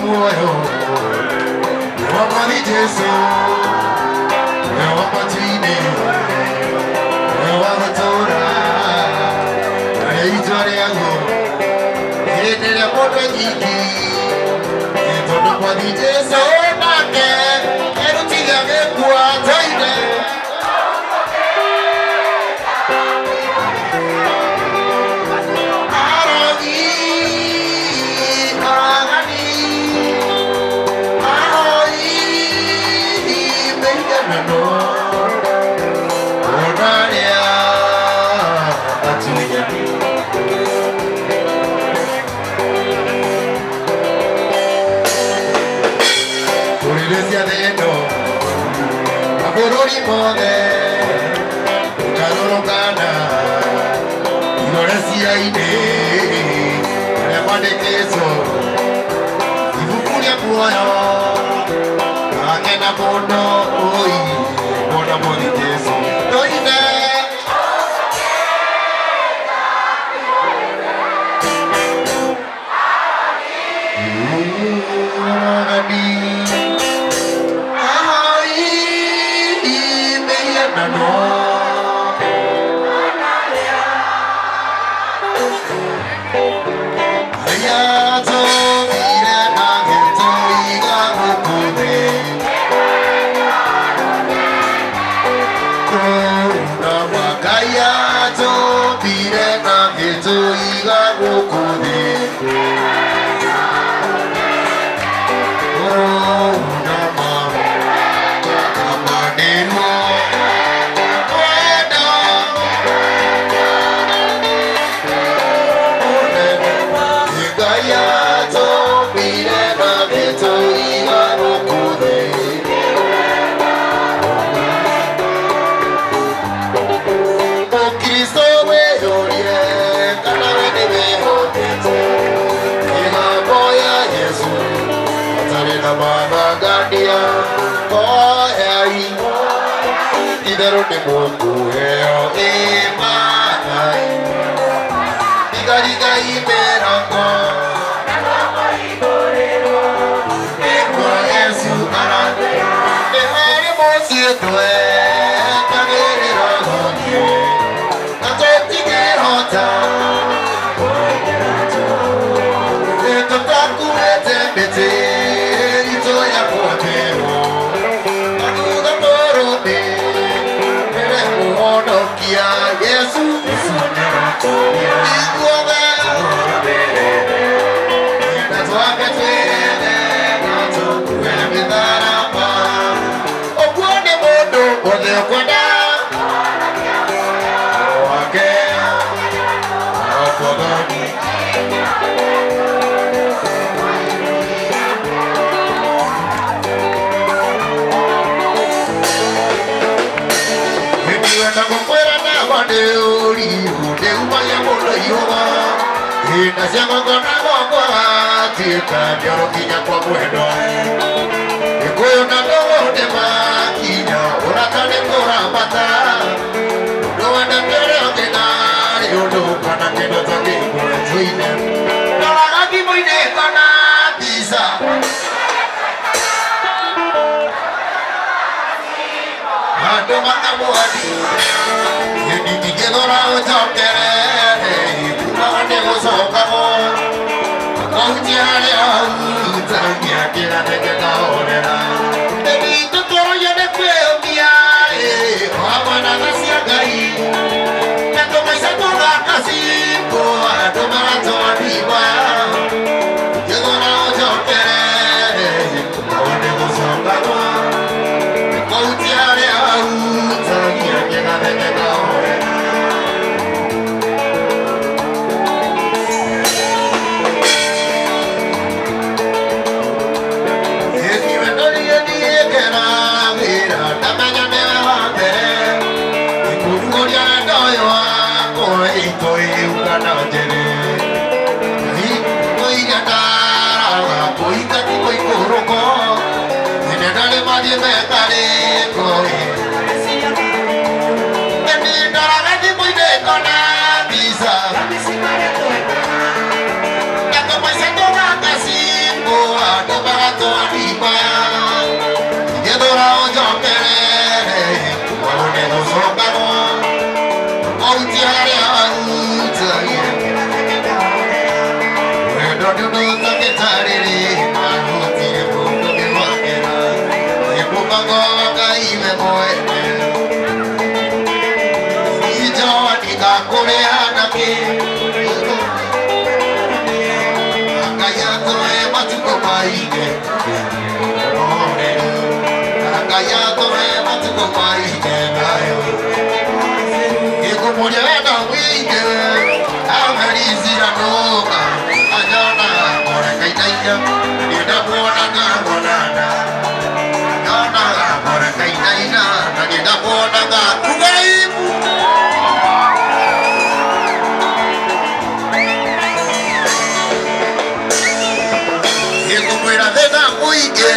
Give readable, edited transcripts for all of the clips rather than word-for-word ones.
muoyo Wamani Jesu Wamatine Wamatora Naitore yangu Yenele moto nyiki Yetono kwa di Jesu Nake Eruti ya mekuwa Taide Mode, Carologana, Inoresia ide, Remane Keso, Ibukulia Puayo, Akena Bono, Oi, Bono Modi Keso, Doide. Idero de Mungu heo imanai Diga iberango Ekwa Yesu arande Emari mosi etwe Kagere rogonye Natotike hota Eto taku etembete Ito ya kuatero Akuga morobe Yesu Ikuobe Natuake twele Natukuwe mitharapa Okuone modo Ode okwenda Wake Okwagani Wenda kukwera Deuri, Deumaya Mola Yoga, Inasiangona Moga, Tika, Yorokinya kwa Bueno, Ikoyo na Dogo de Makina, Urakane Kora Mata, Doana Tere Okenari, Yodo, Kanakeno Taki, Twine, Naraki Moine Kana, Pisa. Adoma Abuadi. Gedora utokere, kumane usokamo, kaujale utangia kila nekeka orera. Ebi tutoro yene kweomia, wabana nasia gai. Nakoma isatonga kasiko, adomara toa diva. Gedora utokere, kumane usokamo, kaujale utangia kila nekeka orera. Bisa maya Yedora ojo perere Waone dosokano Outiare autaye Wedo dudu taketarere Mahutire buku biwakera Yepupango waka ime moete Ijawa nika kore hanake Akayato e matuko maike Akayato e matuko maike Nayo Eko mojana wike Amerizira noka Ajana kore kaitaya Nida kuona ka monana Ajana kore kaitaya Nida kuona ka kugaibu Eko mwira thena muige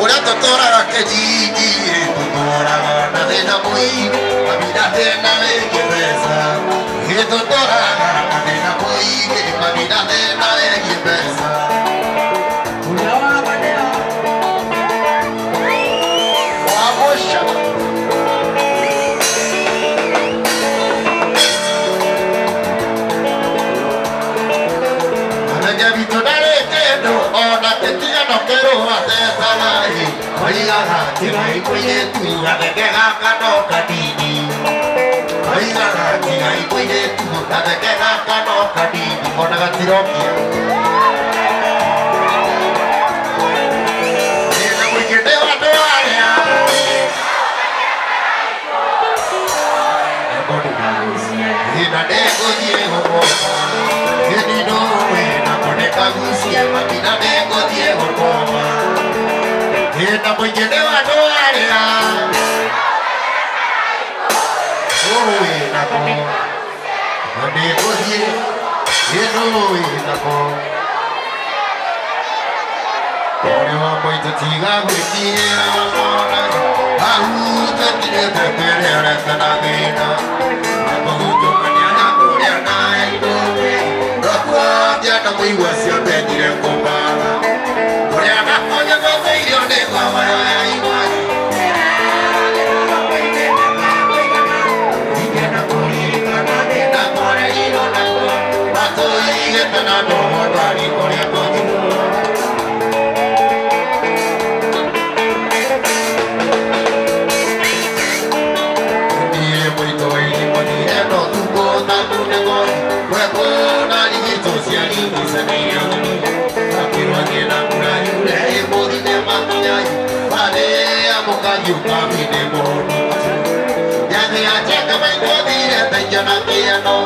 Uria totora ke jiji Totora na thena muige Mamida thena wege pesa Eko totora na thena muige Mamida thena wege pesa Wabosha Alege vito dare kendo Ona tetia no kero atesa lai Oigaga tiga ikuide tu Adekega kano kadini Oigaga tiga ikuide tu Adekega kano kadini Ona gatirokia Nena mwikende wado alea Nena dego diego moka Neni noe na kone kagusia Makina dego diego moka Nena mwikende wado alea Oe na kone Dego diego Neno e na kone Ore wa moito tiga gwitiera wamona Ahuta tine pepere areta na gina Apaguto kanyana kuria na idobe Rakua diana mwiwa siya petire kumbala Kuria na konya kote irio de kwa waya ya imani Ikena kurika na dena kore iro na kwa Mato igeta na doho dani kuria kojiru You come in the morning. Yami acheka maikodi ya tajana piano.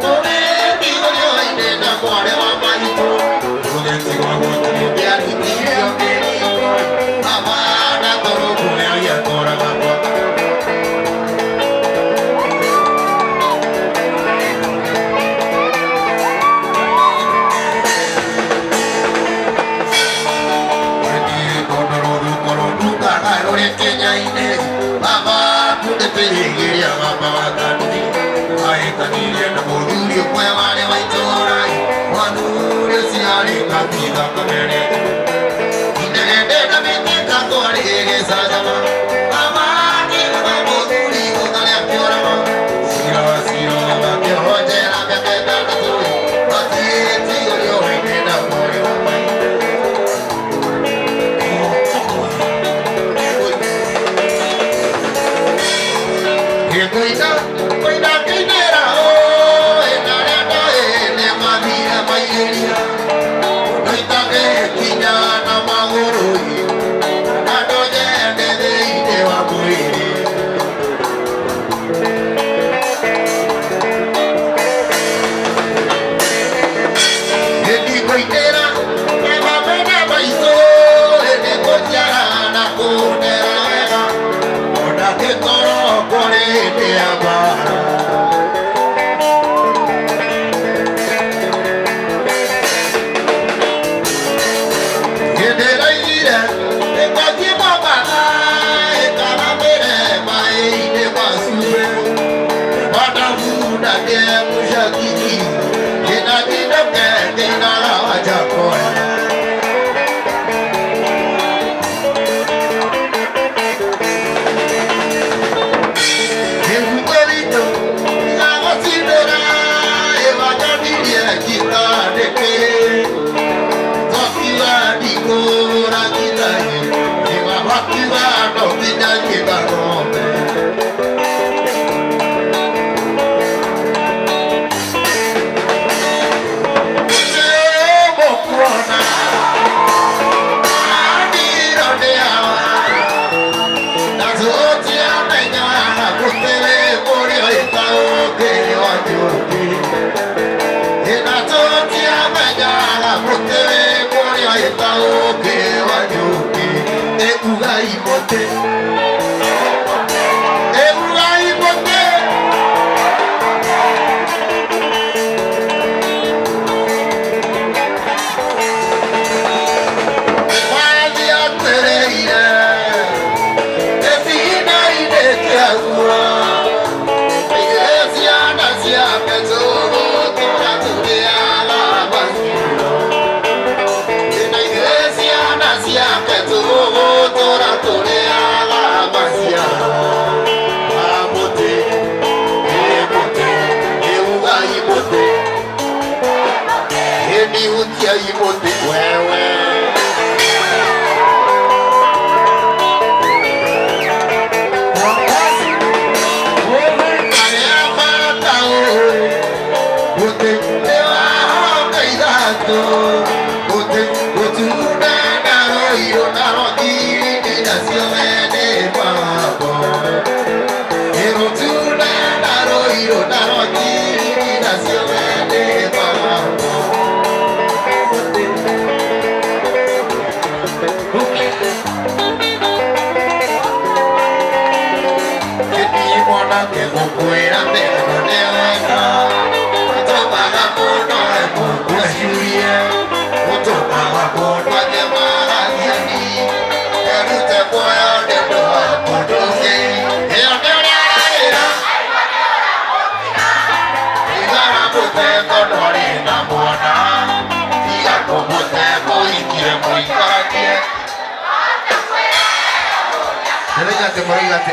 Tore digo yo ine na kware wa maito. Tore digo wa tuni ya diyo keri. Mama na toro kule ya tora mama. Kenya ine baba kunde pegeria baba watani ai taniria na moduri kwa wale waitora wanure siari kapida kamere inende na mitika kwa rege sajama baba ni na moduri kwa ya kiora siro ke hoje na ke na tu ati ti yo ine na kwa mai Cuida quinera oh, en la arena, en la madera, mayería. No está que no pinya llega rompe.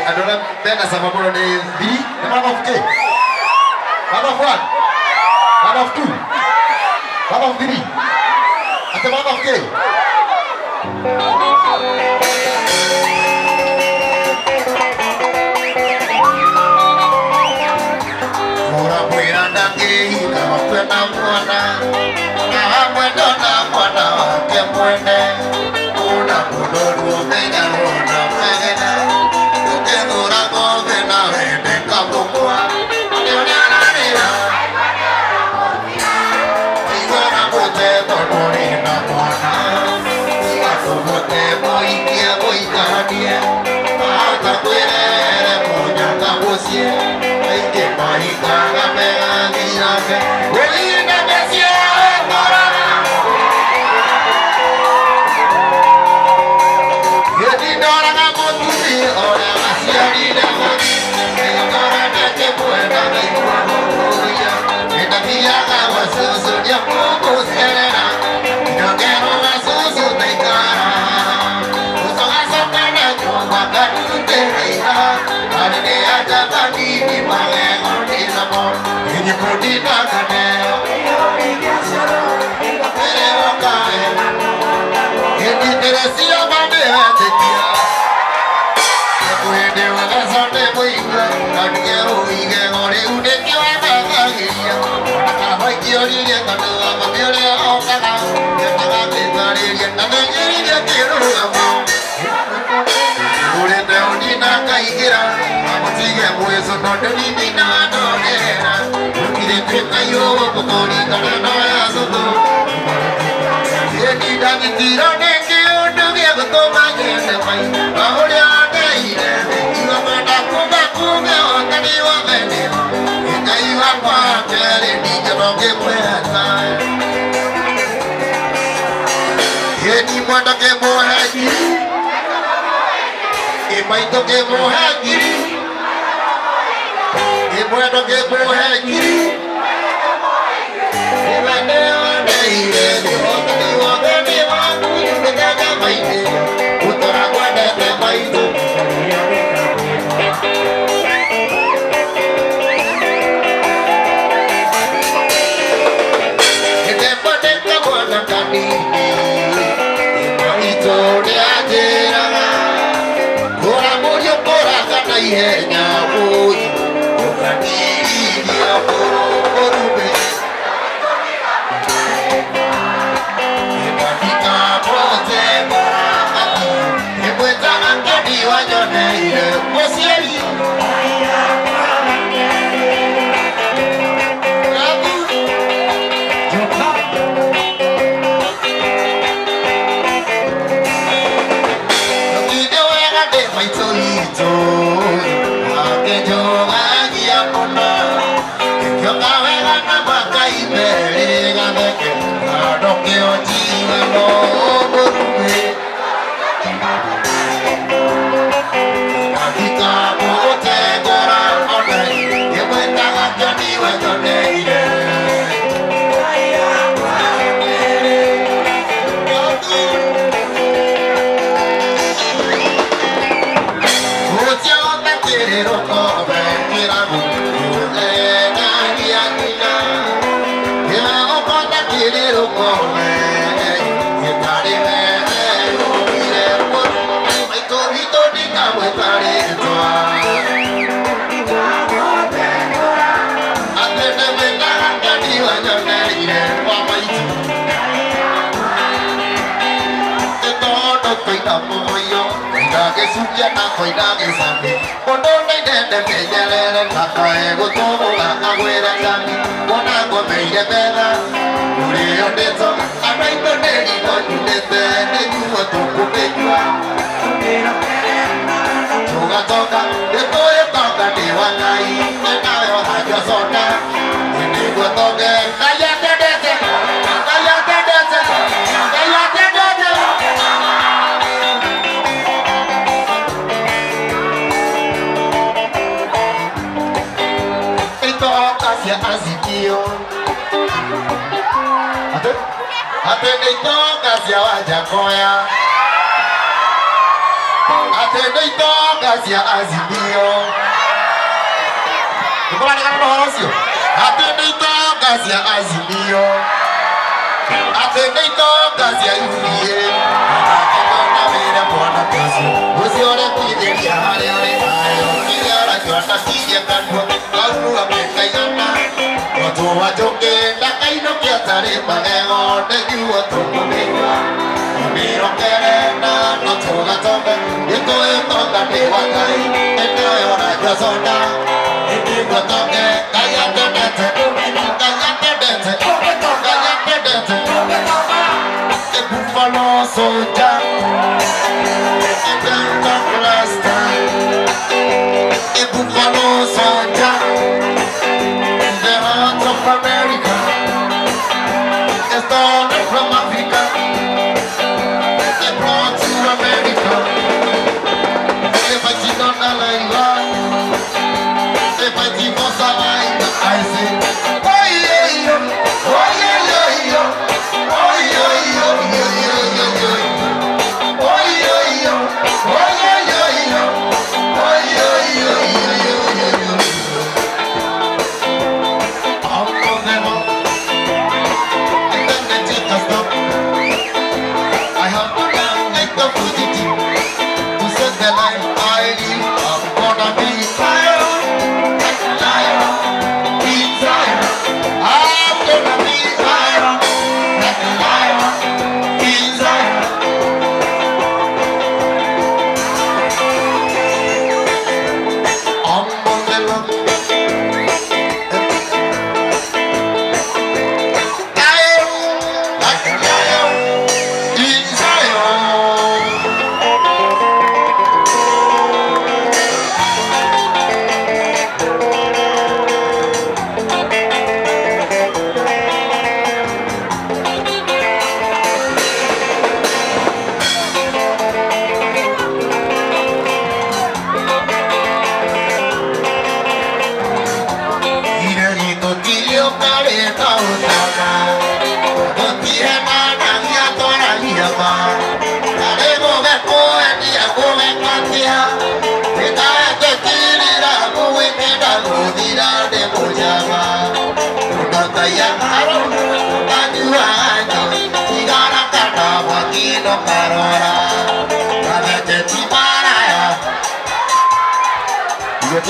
Adora bena sama polo ni biri, nama of K, nama of one, nama of two, nama of biri, atau nama of K. Orang punya nanti, kalau pernah mana, nama dona mana, kemudian, udah bodoh dengan orang pengen.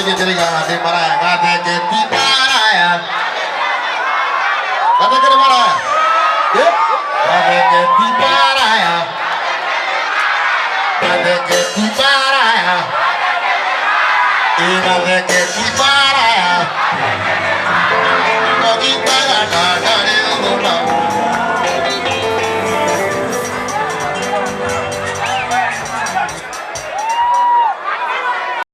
Sini telinga de maraya, gade ke ti maraya. Gade ke maraya. Gade ke ti maraya. Gade ke ti maraya. Gade ke ti maraya.